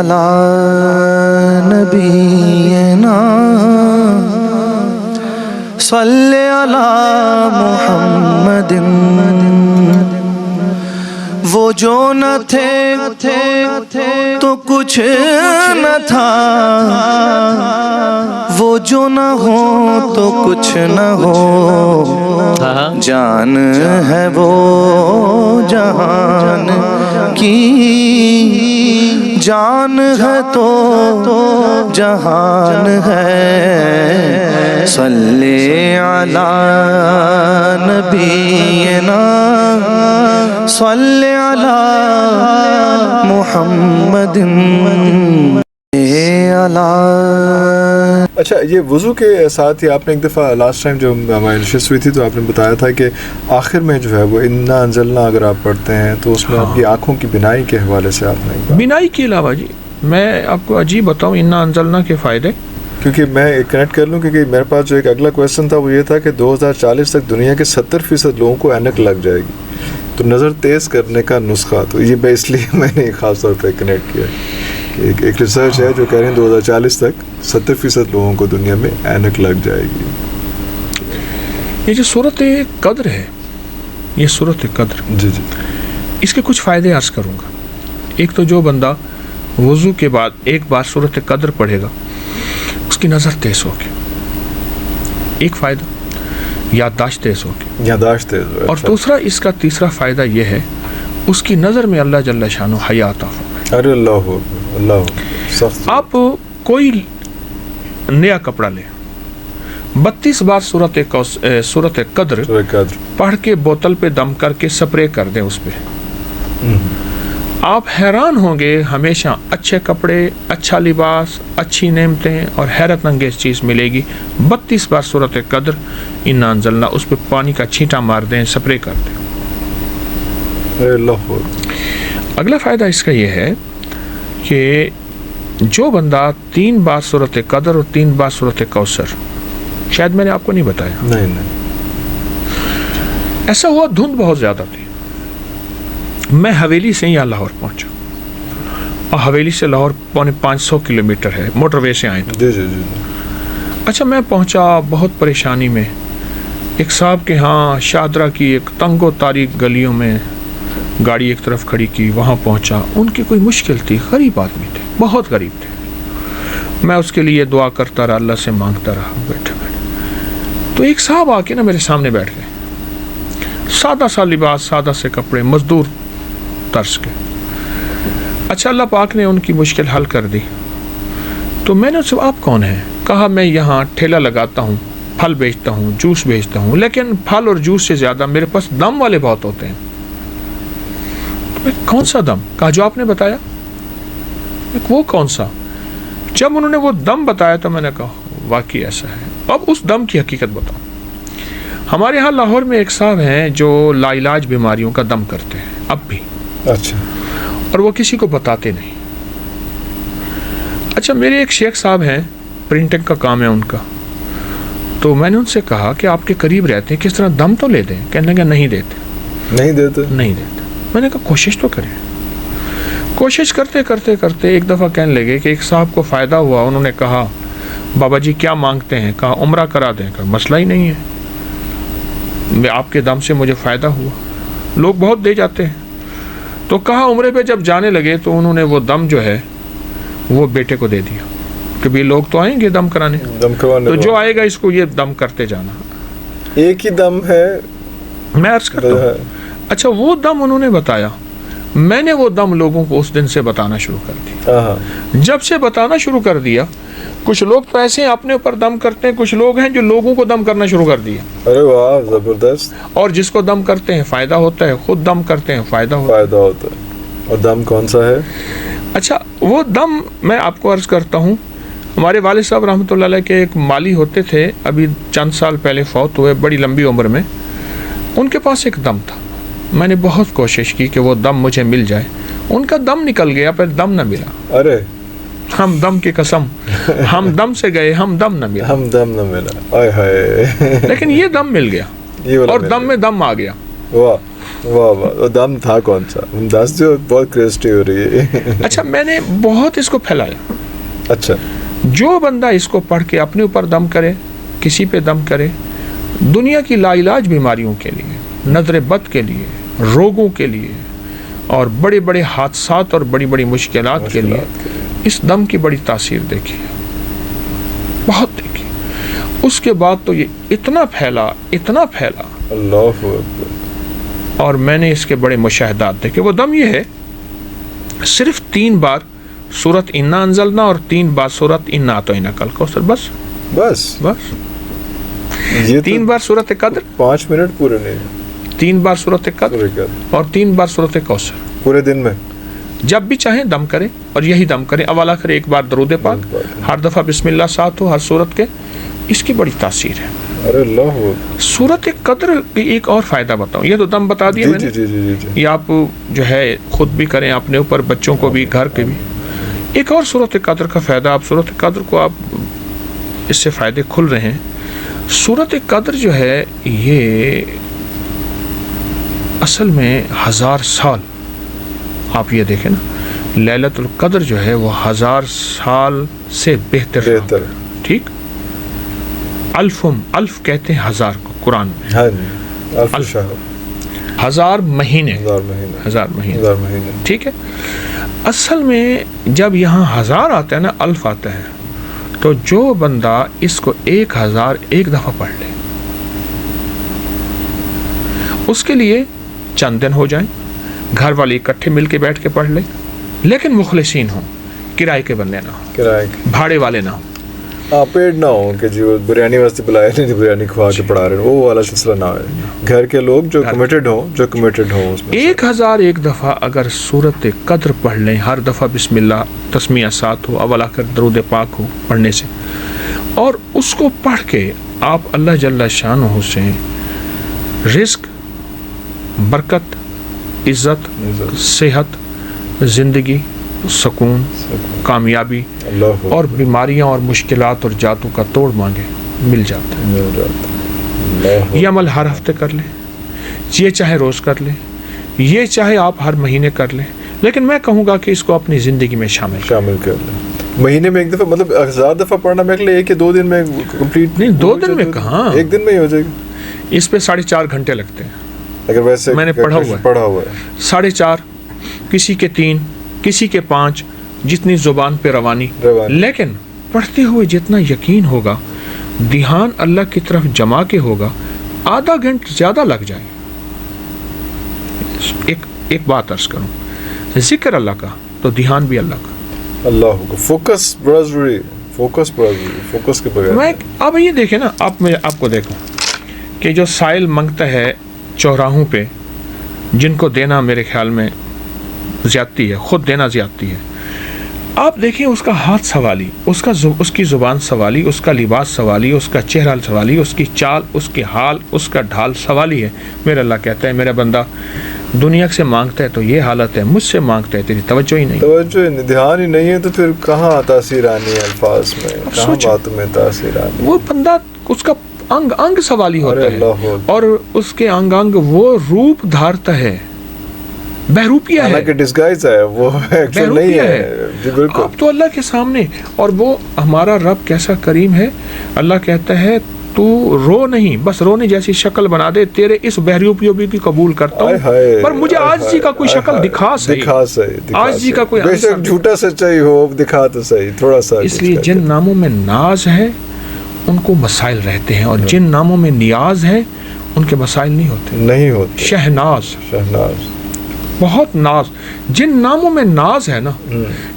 علی نبینا صلی علی محمد وہ جو نہ تھے تو کچھ نہ تھا، وہ جو نہ ہو تو کچھ نہ ہو، جان ہے وہ جہان کی، جان ہے تو جہان ہے، صلی علی نبینا صلی علی محمد اچھا، یہ وضو کے ساتھ ہی آپ نے ایک دفعہ لاسٹ ٹائم جو ہماری نشست ہوئی تھی تو آپ نے بتایا تھا کہ آخر میں جو ہے وہ انا انزلنا اگر آپ پڑھتے ہیں تو اس میں آپ کی آنکھوں کی بینائی کے حوالے سے آپ نے بینائی کے علاوہ جی میں آپ کو عجیب بتاؤں انا انزلنا کے فائدے، کیونکہ میں کنیکٹ کر لوں کیونکہ میرے پاس جو ایک اگلا کویشچن تھا وہ یہ تھا کہ 2040 تک دنیا کے 70% لوگوں کو اینک لگ جائے گی، تو نظر تیز کرنے کا نسخہ، تو یہ اس لیے میں نے خاص طور پہ کنیکٹ کیا کہ ایک ریسرچ ہے جو کہہ رہے ہیں 2040 تک 70% لوگوں کو دنیا میں اینک لگ جائے گی۔ یہ جو صورت قدر ہے، یہ صورت قدر جی جی، اس کے کچھ فائدے عرض کروں گا۔ ایک تو جو بندہ وضو کے بعد ایک بار صورت قدر پڑھے گا اس کی نظر تیز ہوگی، ایک فائدہ، یادداشت تیز ہوگی، یادداشت تیز ہوگی، اور دوسرا اس کا تیسرا فائدہ یہ ہے اس کی نظر میں اللہ جل شانہ حیا عطا فرمائے۔ ارے اللہ سخت۔ آپ کوئی نیا کپڑا لیں، 32 بار صورت قدر پڑھ کے بوتل پہ دم کر کے سپرے کر دیں اس پہ، آپ حیران ہوں گے، ہمیشہ اچھے کپڑے، اچھا لباس، اچھی نعمتیں اور حیرت انگیز چیز ملے گی۔ 32 بار صورت قدر انا انزلنا اس پہ پانی کا چھینٹا مار دیں، سپرے کر دیں۔ اگلا فائدہ اس کا یہ ہے کہ جو بندہ 3 بار صورت قدر اور 3 بار صورت کوثر، شاید میں نے آپ کو نہیں بتایا، نہیں، ایسا ہوا دھند بہت زیادہ تھی، میں حویلی سے یہاں لاہور پہنچا، اور حویلی سے لاہور 500 کلومیٹر ہے، موٹر وے سے آئے تو جی۔ اچھا میں پہنچا بہت پریشانی میں، ایک صاحب کے ہاں شاہدرہ کی ایک تنگ و تاریک گلیوں میں گاڑی ایک طرف کھڑی کی، وہاں پہنچا، ان کی کوئی مشکل تھی، غریب آدمی تھے، بہت غریب تھے، میں اس کے لیے دعا کرتا رہا، اللہ سے مانگتا رہا، بیٹھے تو ایک صاحب آ کے نا میرے سامنے بیٹھ گئے، سادہ سا لباس، سادہ سے کپڑے، مزدور طرز کے۔ اچھا اللہ پاک نے ان کی مشکل حل کر دی، تو میں نے ان سے آپ کون ہیں؟ کہا میں یہاں ٹھیلا لگاتا ہوں، پھل بیچتا ہوں، جوس بیچتا ہوں، لیکن پھل اور جوس سے زیادہ میرے پاس دم والے بہت ہوتے ہیں۔ کون سا دم؟ کہا جو آپ نے بتایا۔ وہ کون سا؟ جب انہوں نے وہ دم بتایا تو میں نے کہا واقعی ایسا ہے۔ اب اس دم کی حقیقت بتاؤں، ہمارے ہاں لاہور میں ایک صاحب ہیں جو لا علاج بیماریوں کا دم کرتے ہیں اب بھی، اچھا، اور وہ کسی کو بتاتے نہیں۔ اچھا میرے ایک شیخ صاحب ہیں، پرنٹنگ کا کام ہے ان کا، تو میں نے ان سے کہا کہ آپ کے قریب رہتے ہیں، کس طرح دم تو لے دیں؟ کہنے لگے نہیں دیتے۔ میں نے کہا کوشش تو کریں۔ کوشش کرتے ایک دفعہ کہنے لگے کہ ایک صاحب کو فائدہ ہوا، انہوں نے کہا بابا جی کیا مانگتے ہیں؟ کہا عمرہ کرا دیں۔ کہا مسئلہ ہی نہیں ہے، آپ کے دم سے مجھے فائدہ ہوا، لوگ بہت دے جاتے ہیں۔ تو کہا عمرے پہ جب جانے لگے تو انہوں نے وہ دم جو ہے وہ بیٹے کو دے دیا کہ بھی لوگ تو آئیں گے دم کرانے، تو جو آئے گا اس کو یہ دم کرتے جانا۔ ایک ہی دم ہے، میں عرض کرتا ہوں۔ اچھا وہ دم انہوں نے بتایا، میں نے وہ دم لوگوں کو اس دن سے بتانا شروع کر دیا۔ جب سے بتانا شروع کر دیا، کچھ لوگ تو ایسے ہیں اپنے اوپر دم کرتے ہیں، کچھ لوگ ہیں جو لوگوں کو دم کرنا شروع کر دیا۔ ارے واہ زبردست۔ اور جس کو دم کرتے ہیں فائدہ ہوتا ہے، خود دم کرتے ہیں فائدہ ہوتا ہے۔ اور دم کون سا ہے؟ اچھا وہ دم میں آپ کو عرض کرتا ہوں، ہمارے والد صاحب رحمۃ اللہ علیہ کے ایک مالی ہوتے تھے، ابھی چند سال پہلے فوت ہوئے، بڑی لمبی عمر میں۔ ان کے پاس ایک دم تھا، میں نے بہت کوشش کی کہ وہ دم مجھے مل جائے، ان کا دم نکل گیا، پھر دم نہ ملا۔ ارے ہم دم کی قسم، ہم دم سے گئے، ہم دم نہ ملا، آئے ہائے۔ لیکن یہ دم مل گیا، اور دم میں دم آ گیا۔ واہ واہ واہ, دم تھا کون سا, دس جو بہت کریسٹی ہو رہی ہے. اچھا میں نے بہت اس کو پھیلایا. اچھا, جو بندہ اس کو پڑھ کے اپنے اوپر دم کرے, کسی پہ دم کرے, دنیا کی لا علاج بیماریوں کے لیے, نظر بد کے لیے, روگوں کے لیے اور بڑے بڑے حادثات اور بڑی بڑی مشکلات کے لیے اس دم کی بڑی تاثیر دیکھی ہے, بہت دیکھی. اس کے بعد تو یہ اتنا پھیلا اللہ اکبر, اور میں نے اس کے بڑے مشاہدات دیکھے. وہ دم یہ ہے, صرف 3 بار سورت انا انزلنا اور 3 بار سورت انا اعطیناک الکوثر, بس یہ 3 بار سورت قدر, 5 منٹ پورے نہیں, 3 بار سورت قدر اور 3 بار سورت کوثر. پورے دن میں جب بھی چاہیں دم کریں, اور یہی دم کریں. اول آخر 1 بار درود پاک, ہر دفعہ بسم اللہ ساتھ ہو ہر سورت کے. اس کی بڑی تاثیر ہے. ارے اللہ, سورت قدر کی ایک اور فائدہ بتاؤں. یہ تو دم بتا دیا میں نے, یہ آپ جو ہے خود بھی کریں, اپنے اوپر, بچوں کو بھی, گھر کے بھی. ایک اور سورت قدر کا فائدہ, آپ سورت قدر کو آپ اس سے فائدے کھل رہے ہیں. سورت قدر جو ہے یہ اصل میں 1000 سال, آپ یہ دیکھیں نا, لیلۃ القدر جو ہے وہ 1000 سال سے بہتر. ٹھیک, الف کہتے ہیں 1000 کو قرآن میں, الف 1000 مہینے, 1000 مہینے. ٹھیک ہے. اصل میں جب یہاں 1000 آتا ہے نا, الف آتا ہے, تو جو بندہ اس کو 1000 ایک دفعہ پڑھ لے, اس کے لیے چند دن ہو جائیں, گھر والے اکٹھے مل کے بیٹھ کے پڑھ لیں, لیکن مخلصین ہوں, کرائے کے بندے نہ ہوں, بھاڑے والے نہ ہوں, پیڑ نہ ہو کہ جو بریانی واسطے بلائے نہیں, بریانی کھوا کے پڑھا رہے ہیں, وہ والا سلسلہ نہ ہے. گھر کے لوگ جو کمیٹڈ ہوں اس میں 1000 ایک دفعہ اگر سورت قدر پڑھ لیں, ہر دفعہ بسم اللہ تسمیہ ساتھ ہو, اول آخر درود پاک ہو پڑھنے سے, اور اس کو پڑھ کے آپ اللہ جل شانہ سے رزق, برکت, عزت, صحت, زندگی, سکون, کامیابی اور بیماریاں اور مشکلات اور جاتوں کا توڑ مانگے, مل جاتا ہے. یہ عمل ہر ہفتے کر لیں, یہ چاہے روز کر لیں, یہ چاہے آپ ہر مہینے کر لیں, لیکن میں کہوں گا کہ اس کو اپنی زندگی میں شامل کر لیں. مہینے میں 1 دفعہ, مطلب 1000 دفعہ پڑھنا میں کہ 1 یا 2 دن میں کمپلیٹ نہیں, 2 دن میں کہاں, 1 دن میں ہی ہو جائے گی. اس پہ 4.5 گھنٹے لگتے ہیں. اگر ویسے میں نے پڑھا ہوا ہے 4.5, کسی کے 3, کسی کے 5, جتنی زبان پہ روانی. لیکن پڑھتے ہوئے جتنا یقین ہوگا, دھیان اللہ کی طرف جما کے ہوگا, آدھا گھنٹہ زیادہ لگ جائے. ایک بات عرض کروں, ذکر اللہ کا تو دھیان بھی اللہ کا. اللہ کو فوکس کے بغیر. میں اب یہ دیکھیں نا, آپ کو دیکھو کہ جو سائل منگتا ہے چوراہوں پہ, جن کو دینا میرے خیال میں زیادتی ہے, خود دینا زیادتی ہے. آپ دیکھیں اس کا ہاتھ سوالی, اس کی زبان سوالی, اس کا لباس سوالی, اس کا چہرہ سوالی, اس کی چال, اس کی حال, اس کا ڈھال سوالی ہے. میرا اللہ کہتا ہے میرا بندہ دنیا سے مانگتا ہے تو یہ حالت ہے, مجھ سے مانگتا ہے تیری توجہ ہی نہیں, دھیان ہی نہیں ہے, تو پھر کہاں تاثیر آنی ہے الفاظ میں, کہاں باتوں میں تاثیر آنی. وہ بندہ اس کا انگ سوالی ہوتا ہے, اور اس کے انگ وہ روپ دھارتا ہے, بہروپیہ ہے, کہ ڈسگائز ہے, وہ ایکچوئل نہیں ہے. اب تو اللہ کے سامنے, اور وہ ہمارا رب کیسا کریم ہے. اللہ کہتا ہے تو رو نہیں, بس رونے جیسی شکل بنا دے, تیرے اس بہروپیوں بھی قبول کرتا ہوں, پر مجھے عاجزی کا کوئی شکل دکھا صحیح, عاجزی کا کوئی, بے شک جھوٹا سچائی ہو, دکھا تو صحیح تھوڑا سا. اس لیے جن ناموں میں ناز ہے ان کو مسائل رہتے ہیں, اور جن ناموں میں نیاز ہے ان کے مسائل نہیں ہوتے. شہناز, بہت ناز, جن ناموں میں ناز ہے نا,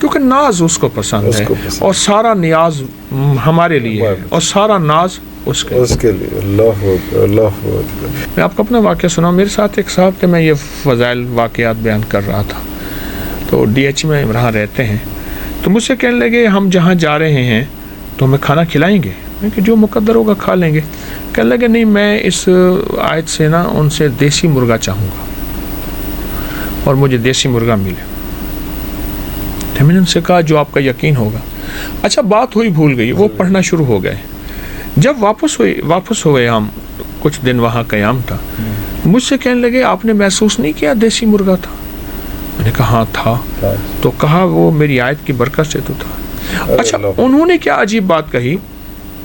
کیونکہ ناز اس کو پسند ہے, اور سارا نیاز ہمارے لیے ہے, اور سارا ناز اس کے لیے. اللہ میں آپ کو اپنا واقعہ سناؤں. میرے ساتھ ایک صاحب تھے, میں یہ فضائل واقعات بیان کر رہا تھا, تو DH میں وہاں رہتے ہیں, تو مجھ سے کہنے لگے ہم جہاں جا رہے ہیں تو ہمیں کھانا کھلائیں گے. میں کہ جو مقدر ہوگا کھا لیں گے. کہنے لگے نہیں, میں اس آیت سے نا ان سے دیسی مرغا چاہوں گا, اور مجھے دیسی مرغا ملے. تو میں نے ان سے کہا جو آپ کا یقین ہوگا. اچھا بات ہوئی بھول گئی, وہ پڑھنا شروع ہو گئے. جب واپس ہوئے ہم, کچھ دن وہاں قیام تھا, مجھ سے کہنے لگے آپ نے محسوس نہیں کیا دیسی مرغا تھا؟ میں نے کہا ہاں تھا. تو کہا وہ میری آیت کی برکت سے تو تھا. اچھا انہوں نے کیا عجیب بات کہی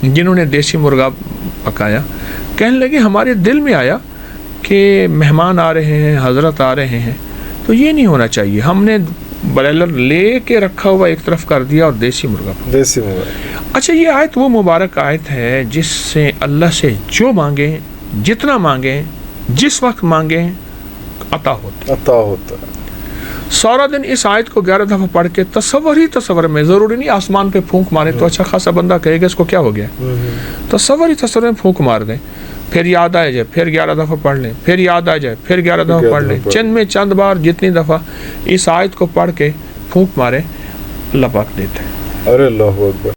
جنہوں نے دیسی مرغا پکایا؟ کہنے لگے ہمارے دل میں آیا کہ مہمان آ رہے ہیں، حضرت آ رہے ہیں، تو یہ نہیں ہونا چاہیے. ہم نے برائلر لے کے رکھا ہوا ایک طرف کر دیا اور دیسی مرغا. اچھا یہ آیت وہ مبارک آیت ہے جس سے اللہ سے جو مانگیں، جتنا مانگیں، جس وقت مانگیں، عطا ہوتا. سارا دن اس آیت کو 11 دفعہ پڑھ کے تصور میں، ضروری نہیں آسمان پہ پھونک مارے تو اچھا خاصا بندہ کہے گا اس کو کیا ہو گیا. تصور میں پھونک مار دیں، پھر یاد آ جائے، پھر 11 دفعہ پڑھ لیں، پھر یاد آ جائے، پھر 11 دفعہ پڑھ لیں. چند بار جتنی دفعہ اس آیت کو پڑھ کے پھونک مارے، اللہ پاک دیتے ہیں. ارے اللہ اکبر.